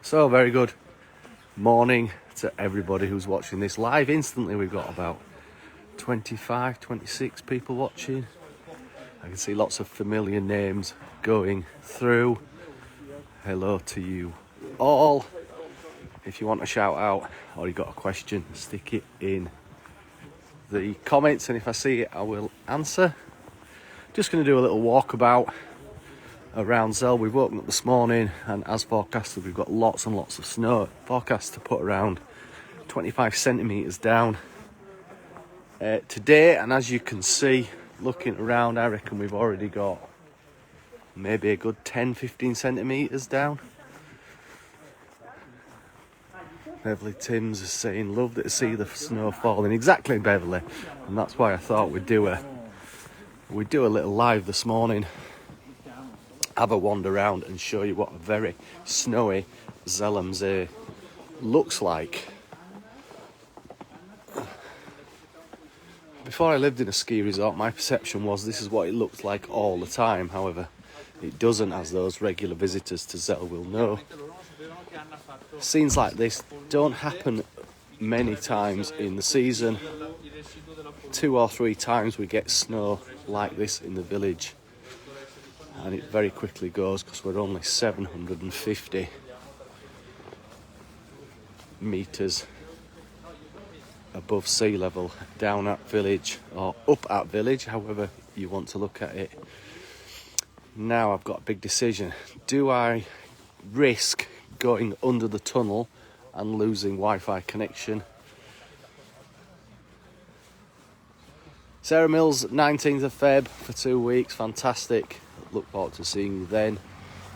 So very good morning to everybody who's watching this live instantly. We've got about 25, 26 people watching. I can see lots of familiar names going through. Hello to you all. If you want a shout out or you got a question, stick it in the comments, and if I see it I will answer. Just going to do a little walkabout around Zell. We've woken up this morning and as forecasted we've got lots and lots of snow. Forecast to put around 25 centimetres down today, and as you can see looking around, I reckon we've already got maybe a good 10-15 centimetres down. Beverly Timms is saying loved it to see the snow falling. Exactly, Beverly, and that's why I thought we'd do a little live this morning, have a wander around and show you what a very snowy Zell am Zee looks like. Before I lived in a ski resort, my perception was this is what it looked like all the time. However, it doesn't, as those regular visitors to Zell will know. Scenes like this don't happen many times in the season. 2 or 3 times we get snow like this in the village, and it very quickly goes because we're only 750 metres above sea level down at village, or up at village, however you want to look at it. Now I've got a big decision. Do I risk going under the tunnel and losing Wi-Fi connection? Sarah Mills, 19th of Feb for 2 weeks, fantastic. Look forward to seeing you then.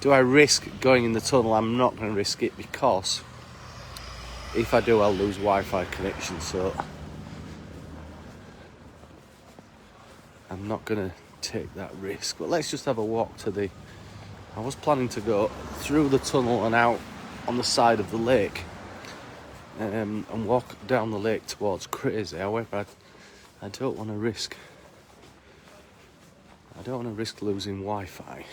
Do I risk going in the tunnel? I'm not going to risk it, because if I do I'll lose Wi-Fi connection, so I'm not going to take that risk. But let's just have a walk to the... I was planning to go through the tunnel and out on the side of the lake and walk down the lake towards Crazy. However, I don't want to risk losing Wi-Fi.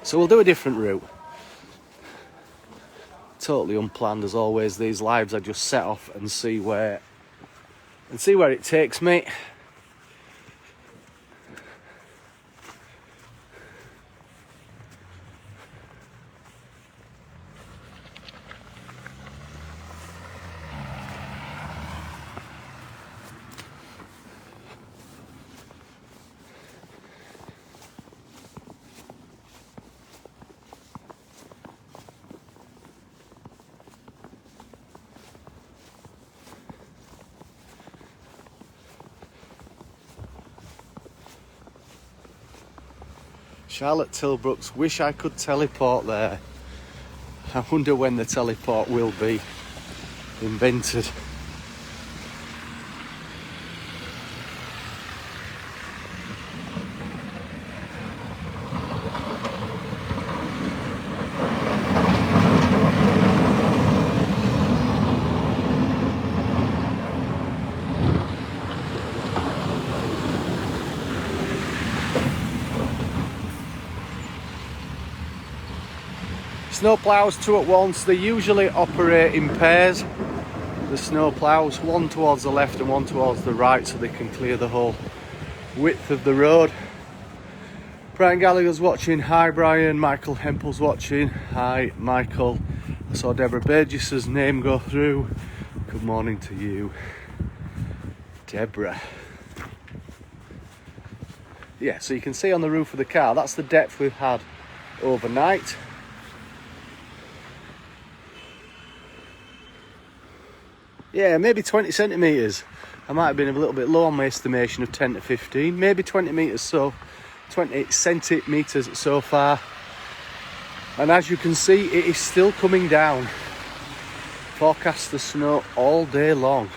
So we'll do a different route. Totally unplanned as always. These lives I just set off and see where it takes me. Charlotte Tilbrooks, wish I could teleport there. I wonder when the teleport will be invented. Snow ploughs 2 at once. They usually operate in pairs. The snow ploughs, one towards the left and one towards the right, so they can clear the whole width of the road. Brian Gallagher's watching. Hi Brian. Michael Hempel's watching. Hi Michael. I saw Deborah Burgess's name go through. Good morning to you, Deborah. Yeah, so you can see on the roof of the car, that's the depth we've had overnight. Yeah, maybe 20 centimetres. I might have been a little bit low on my estimation of 10 to 15. Maybe 20 metres, so 20 centimetres so far. And as you can see, it is still coming down. Forecast the snow all day long.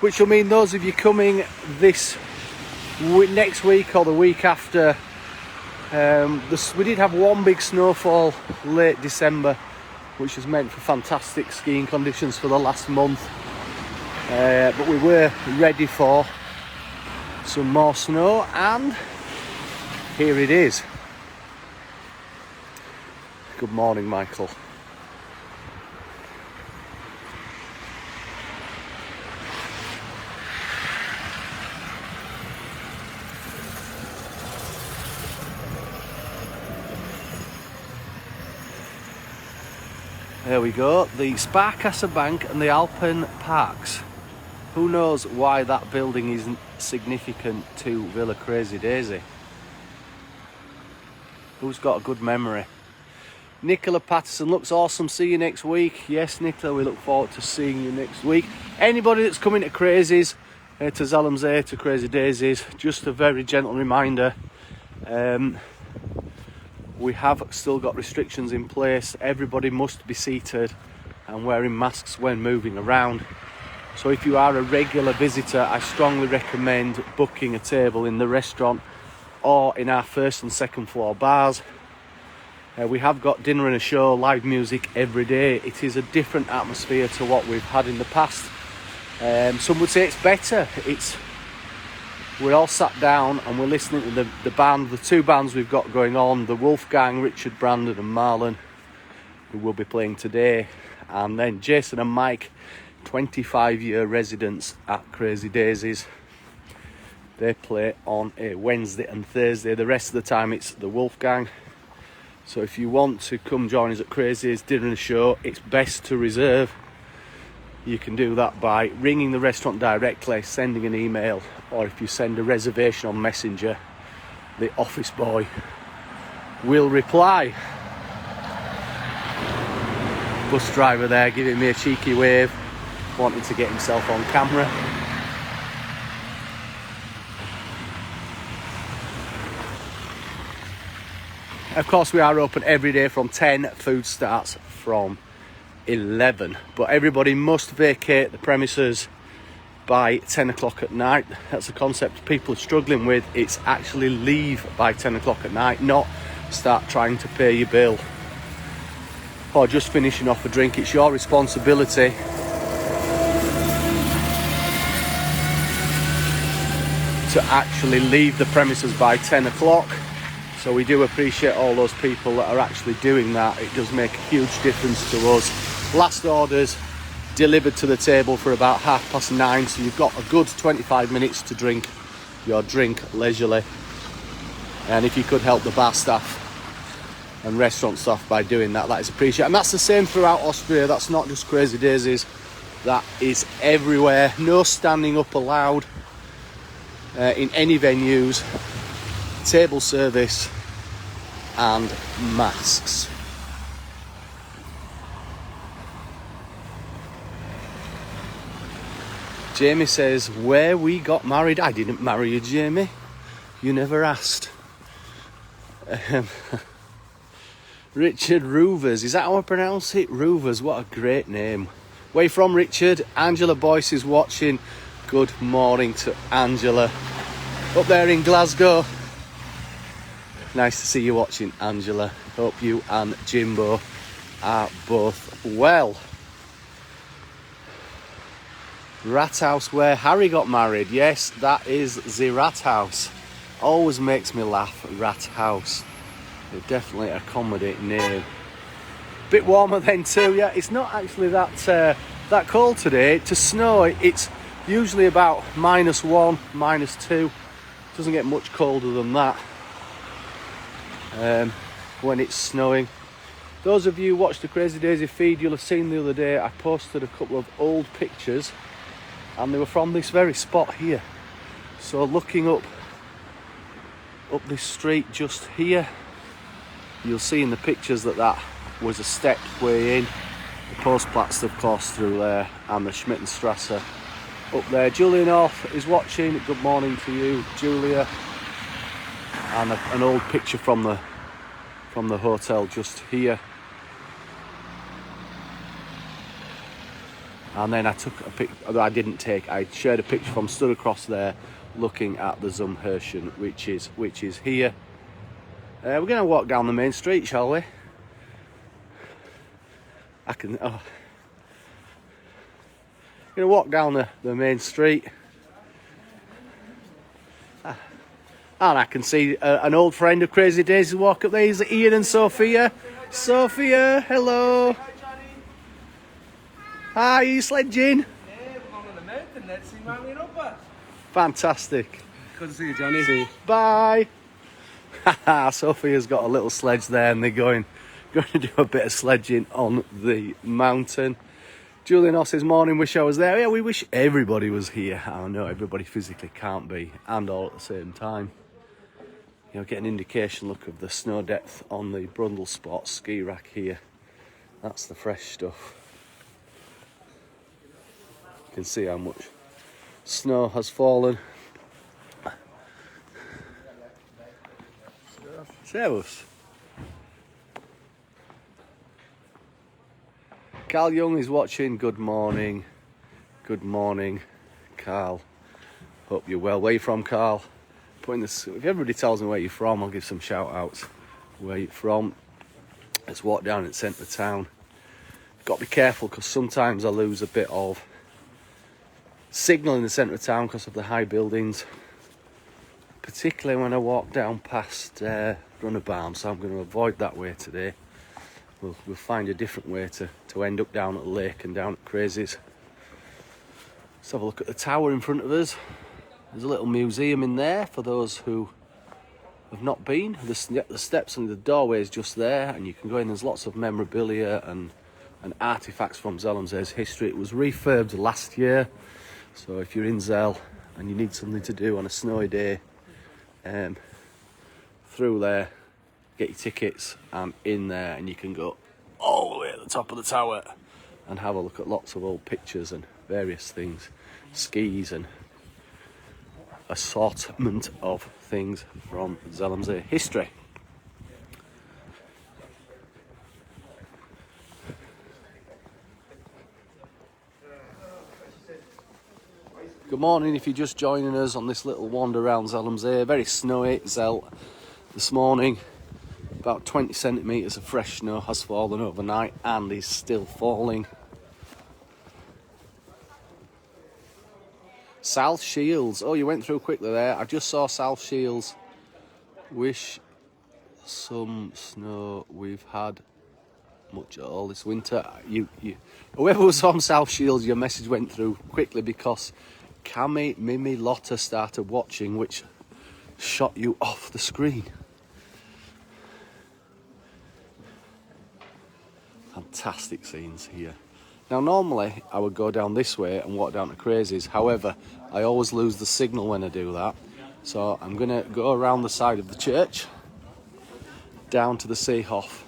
Which will mean those of you coming this next week or the week after, we did have one big snowfall late December, which was meant for fantastic skiing conditions for the last month. but we were ready for some more snow, and here it is. Good morning, Michael. There we go, the Sparkasse Bank and the Alpen Parks. Who knows why that building isn't significant to Villa Crazy Daisy? Who's got a good memory? Nicola Patterson, looks awesome, see you next week. Yes, Nicola, we look forward to seeing you next week. Anybody that's coming to Crazies, to Zell, to Crazy Daisies, just a very gentle reminder, we have still got restrictions in place. Everybody must be seated and wearing masks when moving around. So if you are a regular visitor, I strongly recommend booking a table in the restaurant or in our first and second floor bars. We have got dinner and a show, live music every day. It is a different atmosphere to what we've had in the past. Some would say it's better. We're all sat down and we're listening to the band, the two bands we've got going on, the Wolfgang, Richard Brandon and Marlon, who will be playing today. And then Jason and Mike, 25-year residents at Crazy Daisies. They play on a Wednesday and Thursday. The rest of the time it's the Wolfgang. So if you want to come join us at Crazy's dinner and show, it's best to reserve. You can do that by ringing the restaurant directly, sending an email, or if you send a reservation on Messenger, the office boy will reply. Bus driver there giving me a cheeky wave, wanting to get himself on camera. Of course, we are open every day from 10, food starts from 11, but everybody must vacate the premises by 10 o'clock at night. That's a concept people are struggling with. It's actually leave by 10 o'clock at night, not start trying to pay your bill or just finishing off a drink. It's your responsibility to actually leave the premises by 10 o'clock. So we do appreciate all those people that are actually doing that. It does make a huge difference to us. Last orders delivered to the table for about 9:30, so you've got a good 25 minutes to drink your drink leisurely. And if you could help the bar staff and restaurant staff by doing that, that is appreciated. And that's the same throughout Austria. That's not just Crazy Daisies, that is everywhere. No standing up allowed in any venues, table service and masks. Jamie says, where we got married. I didn't marry you, Jamie. You never asked. Richard Roovers. Is that how I pronounce it? Roovers. What a great name. Where you from, Richard? Angela Boyce is watching. Good morning to Angela. Up there in Glasgow. Nice to see you watching, Angela. Hope you and Jimbo are both well. Rat House, where Harry got married. Yes, that is the Rat House. Always makes me laugh, Rat House. It's definitely a comedy name. Bit warmer then too, yeah. It's not actually that cold today. To snow, it's usually about -1, -2. Doesn't get much colder than that when it's snowing. Those of you who watch the Crazy Daisy feed, you'll have seen the other day I posted a couple of old pictures and they were from this very spot here. So looking up this street just here, you'll see in the pictures that was a stepped way in. The postplates, of course, through there, and the Schmittenstrasse up there. Julia North is watching. Good morning to you, Julia. And an old picture from the hotel just here. And then I took a picture, I shared a picture from stood across there looking at the Zumhirschen, which is here. We're going to walk down the main street, shall we? Gonna walk down the main street. And I can see an old friend of Crazy Days walk up there. Here's Ian and Sophia. Sophia, hello. Hi, Johnny. Hi, are you sledging? Yeah, we're on the mountain. Let's see where we're up. Fantastic. Good to see you, Johnny. Bye. Sophia's got a little sledge there and they're going to do a bit of sledging on the mountain. Julian says, morning, wish I was there. Yeah, we wish everybody was here. I know everybody physically can't be, and all at the same time. You know, get an indication, look, of the snow depth on the Brundle Spot ski rack here. That's the fresh stuff. You can see how much snow has fallen. Servus. Carl Young is watching. Good morning. Good morning, Carl. Hope you're well. Where you from, Carl? Putting this. If everybody tells me where you're from, I'll give some shout outs. Where you're from. Let's walk down in the centre of town. Got to be careful because sometimes I lose a bit of signal in the centre of town because of the high buildings. Particularly when I walk down past Runnerbarm, so I'm going to avoid that way today. We'll find a different way to end up down at the lake and down at Crazy's. Let's have a look at the tower in front of us. There's a little museum in there for those who have not been. The steps and the doorway is just there, and you can go in. There's lots of memorabilia and artefacts from Zellemzee's history. It was refurbed last year, so if you're in Zell and you need something to do on a snowy day, through there, get your tickets and in there, and you can go all the way at the top of the tower and have a look at lots of old pictures and various things, skis and assortment of things from Zellemzee history. Good morning if you're just joining us on this little wander around Zellemzee. Very snowy Zell this morning. About 20 centimetres of fresh snow has fallen overnight and is still falling. South Shields. Oh, you went through quickly there. I just saw South Shields. Wish some snow. We've had much at all this winter. Whoever was from South Shields, your message went through quickly because Cami, Mimi, Lotta started watching, which shot you off the screen. Fantastic scenes here. Now normally I would go down this way and walk down to Crazy's, however I always lose the signal when I do that, so I'm going to go around the side of the church down to the Seehof,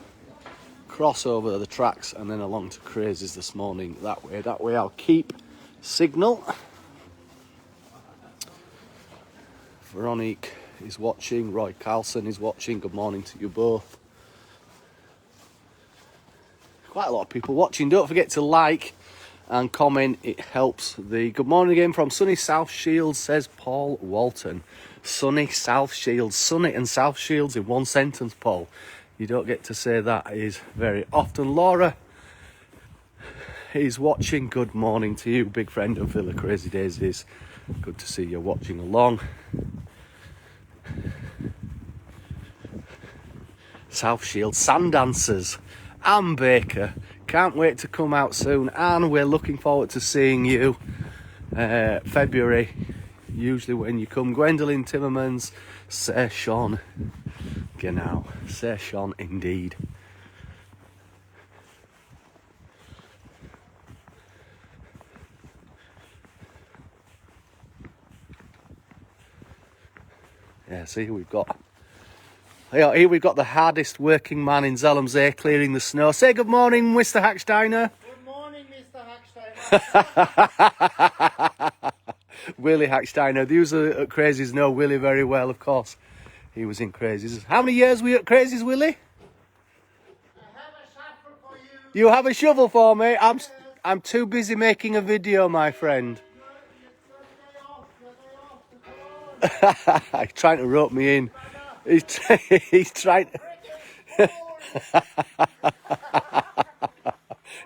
cross over the tracks and then along to Crazy's this morning. That way I'll keep signal. Veronique is watching, Roy Carlson is watching. Good morning to you both. Quite a lot of people watching. Don't forget to like and comment. It helps the... Good morning again from sunny South Shields, says Paul Walton. Sunny South Shields. Sunny and South Shields in one sentence, Paul. You don't get to say that is very often. Laura is watching. Good morning to you, big friend of Villa Crazy Daisies. Good to see you watching along. South Shields Sand Dancers. Anne Baker, can't wait to come out soon. Anne, we're looking forward to seeing you. February, usually when you come. Gwendolyn Timmermans, sehr schön. Genau, sehr schön indeed. Yeah, see, here we've got the hardest working man in Zellemzee clearing the snow. Say good morning, Mr. Hacksteiner. Good morning, Mr. Hacksteiner. Willie Hacksteiner. These at Crazy's know Willie very well, of course. He was in Crazy's. How many years were you at Crazy's, Willie? I have a shovel for you. You have a shovel for me? I'm too busy making a video, my friend. He's trying to rope me in. He's trying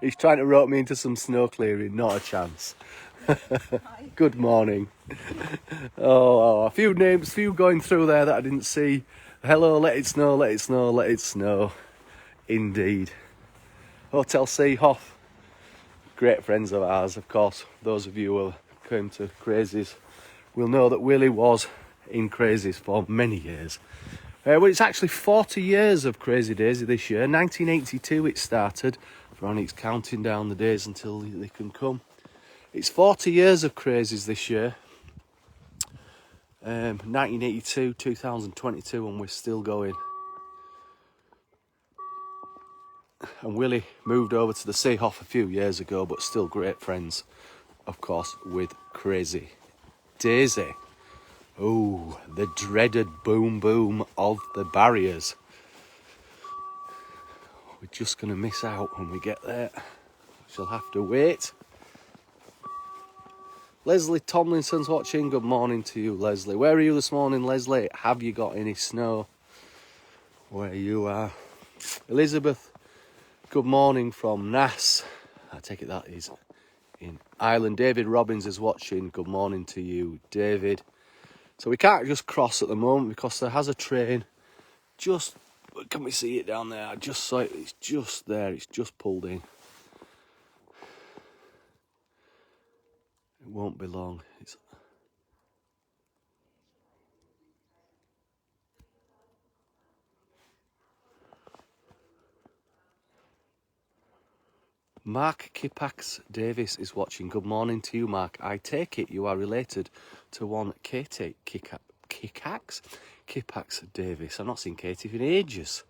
He's trying to rope me into some snow clearing. Not a chance. Good morning. Oh, a few names, few going through there that I didn't see. Hello, let it snow, let it snow, let it snow. Indeed. Hotel Seehof, great friends of ours, of course. Those of you who came to Crazies will know that Willie was in Crazies for many years. Well, it's actually 40 years of Crazy Daisy this year. 1982 it started. Veronique's counting down the days until they can come. It's 40 years of Crazies this year. 1982, 2022, and we're still going. And Willie moved over to the Seehof a few years ago, but still great friends, of course, with Crazy Daisy. Oh, the dreaded boom boom of the barriers. We're just going to miss out when we get there. She'll have to wait. Leslie Tomlinson's watching. Good morning to you, Leslie. Where are you this morning, Leslie? Have you got any snow where you are? Elizabeth, good morning from Nass. I take it that is in Ireland. David Robbins is watching. Good morning to you, David. So we can't just cross at the moment because there has a train just, can we see it down there? I just saw it, it's just there, it's just pulled in. It won't be long. It's... Mark Kipax Davis is watching. Good morning to you, Mark. I take it you are related to one Katie Kipax Davis. I've not seen Katie in ages.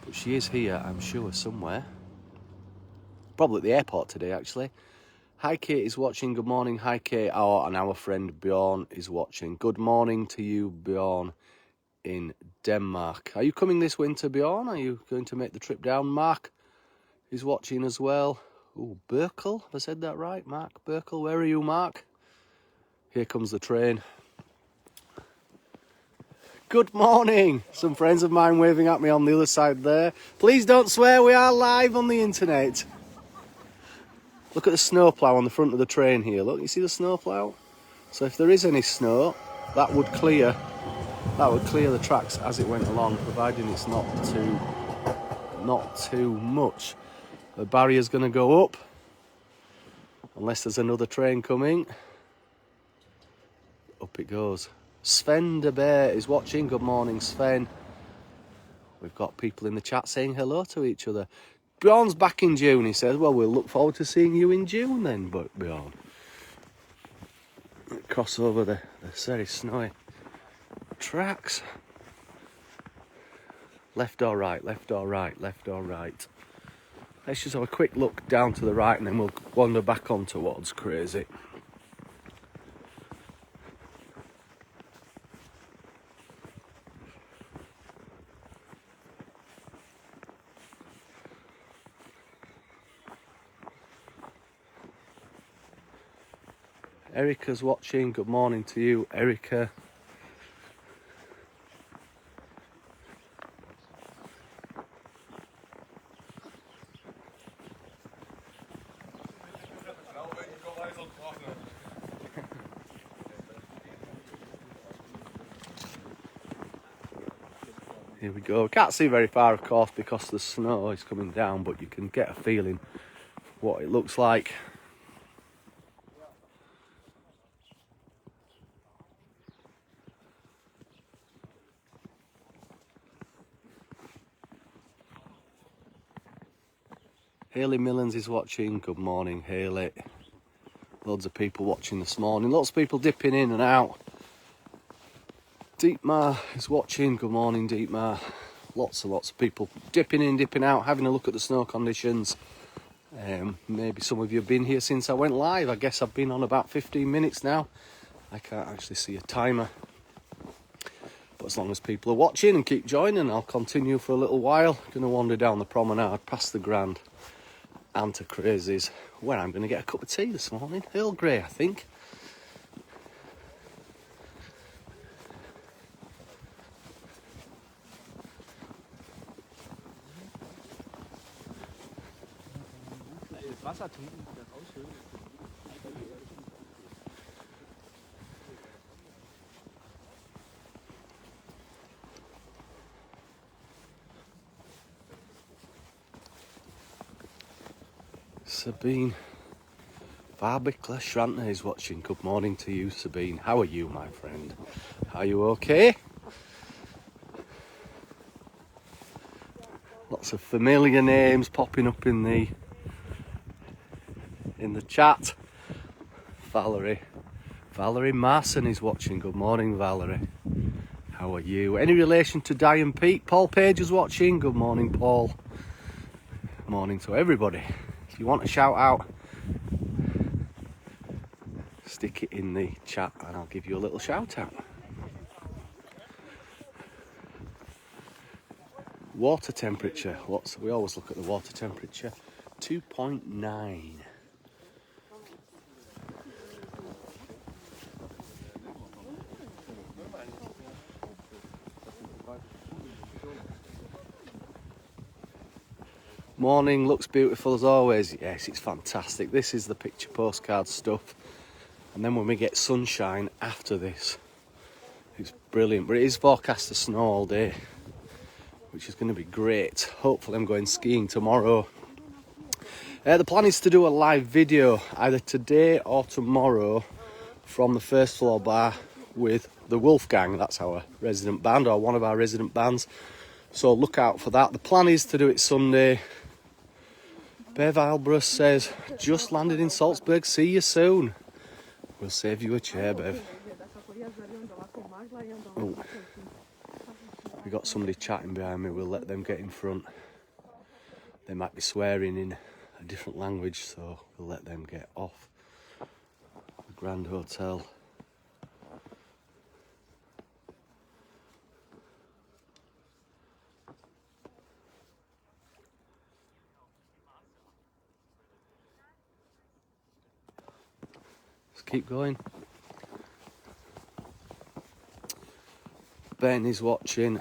But she is here, I'm sure, somewhere. Probably at the airport today, actually. Hi, Kate is watching. Good morning. Hi, Kate. And our friend Bjorn is watching. Good morning to you, Bjorn, in Denmark. Are you coming this winter, Bjorn? Are you going to make the trip down? Mark is watching as well. Oh, Berkel. Have I said that right? Mark Berkel. Where are you, Mark? Here comes the train. Good morning. Some friends of mine waving at me on the other side there. Please don't swear, we are live on the internet. Look at the snowplough on the front of the train here. Look, you see the snowplough? So if there is any snow, that would clear the tracks as it went along, providing it's not too much. The barrier's going to go up, unless there's another train coming. Up it goes. Sven de Beer is watching. Good morning, Sven. We've got people in the chat saying hello to each other. Bjorn's back in June, he says. Well, we'll look forward to seeing you in June then, but Bjorn. Cross over the very snowy tracks. Left or right, left or right, left or right. Let's just have a quick look down to the right and then we'll wander back on towards Crazy. Erica's watching. Good morning to you, Erica. Here we go. Can't see very far, of course, because the snow is coming down, but you can get a feeling what it looks like. Hayley Millens is watching. Good morning, Hayley. Loads of people watching this morning. Lots of people dipping in and out. Deepmar is watching. Good morning, Deepmar. Lots of people dipping in, dipping out, having a look at the snow conditions. Maybe some of you have been here since I went live. I guess I've been on about 15 minutes now. I can't actually see a timer. But as long as people are watching and keep joining, I'll continue for a little while. Going to wander down the promenade past the Grand and to Crazies, where I'm going to get a cup of tea this morning. Earl Grey, I think. Wasser trinken, das aushöhlen. Sabine Barbicler Schrantner is watching. Good morning to you, Sabine. How are you, my friend? Are you okay? Lots of familiar names popping up in the chat. Valerie Marson is watching. Good morning, Valerie. How are you? Any relation to Di and Pete? Paul Page is watching. Good morning, Paul. Morning to everybody. If you want a shout out, stick it in the chat and I'll give you a little shout out. Water temperature. We always look at the water temperature. 2.9. Morning, looks beautiful as always. Yes, it's fantastic. This is the picture postcard stuff. And then when we get sunshine after this, it's brilliant. But it is forecast to snow all day, which is going to be great. Hopefully I'm going skiing tomorrow. The plan is to do a live video either today or tomorrow from the first floor bar with the Wolfgang. That's our resident band, or one of our resident bands. So look out for that. The plan is to do it Sunday. Bev Albrus says, just landed in Salzburg, see you soon. We'll save you a chair, Bev. Oh. We got somebody chatting behind me, we'll let them get in front. They might be swearing in a different language, so we'll let them get off. The Grand Hotel. Let's keep going. Ben is watching.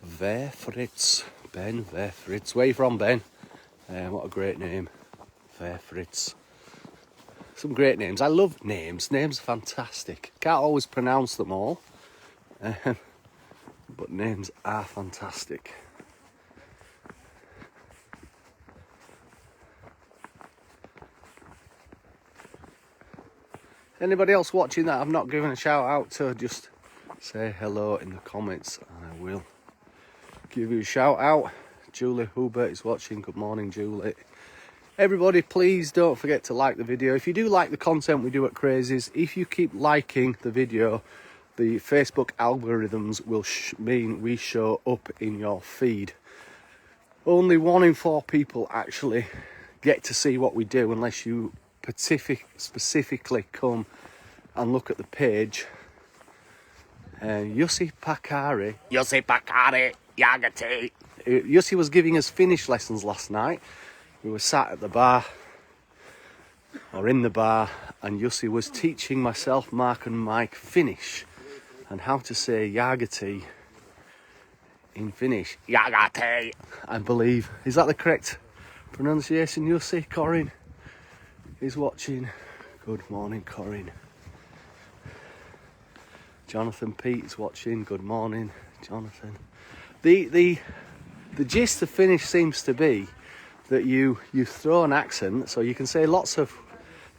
Verfritz. Ben Verfritz. Where are you from, Ben? What a great name. Verfritz. Some great names. I love names. Names are fantastic. Can't always pronounce them all. But names are fantastic. Anybody else watching that I've not given a shout out to, just say hello in the comments and I will give you a shout out. Julie Hubert is watching. Good morning, Julie. Everybody, please don't forget to like the video. If you do like the content we do at Crazies, if you keep liking the video, the Facebook algorithms will mean we show up in your feed. Only 1 in 4 people actually get to see what we do unless you specifically come and look at the page. Jussi Pakari, Yagati. Jussi was giving us Finnish lessons last night. We were sat at the bar, or in the bar, and Jussi was teaching myself, Mark and Mike Finnish and how to say Jagati in Finnish. Jagati, I believe. Is that the correct pronunciation, Jussi? Corinne is watching. Good morning, Corinne. Jonathan Pete is watching. Good morning, Jonathan. The gist of Finnish seems to be that you throw an accent, so you can say lots of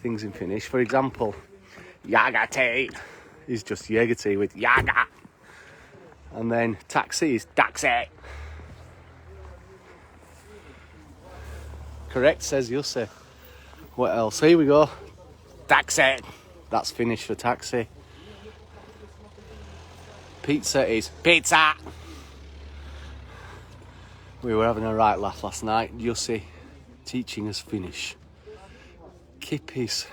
things in Finnish. For example, Jagati is just Jagati with Jaga. And then taxi is taxi. Correct, says Jussi. What else? Here we go. Taxi. That's Finnish for taxi. Pizza is pizza. We were having a right laugh last night. Jussi teaching us Finnish. Kippis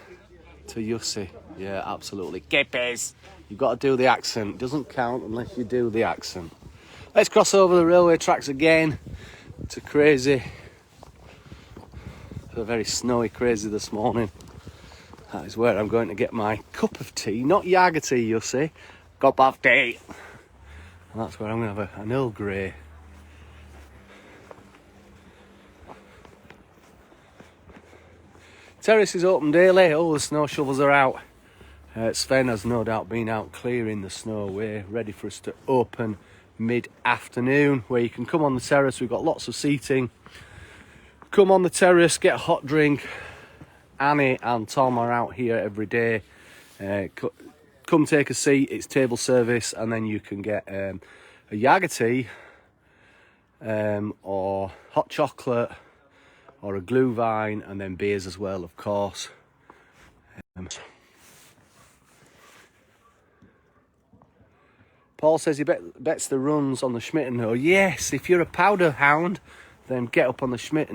to Jussi. Yeah, absolutely. Kippis. You've got to do the accent. It doesn't count unless you do the accent. Let's cross over the railway tracks again to Crazy. It's a very snowy Crazy this morning. That is where I'm going to get my cup of tea. Not Jager tea, Jussi. Cup of tea. And that's where I'm going to have an Earl Grey. Terrace is open daily. All the snow shovels are out. Sven has no doubt been out clearing the snow away, ready for us to open mid-afternoon, where you can come on the terrace. We've got lots of seating. Come on the terrace, get a hot drink. Annie and Tom are out here every day. Come take a seat. It's table service, and then you can get a Jager tea or hot chocolate or a glühwein, and then beers as well, of course. Paul says he bets the runs on the Schmittenhöhe. Yes, if you're a powder hound, then get up on the Schmittenhöhe.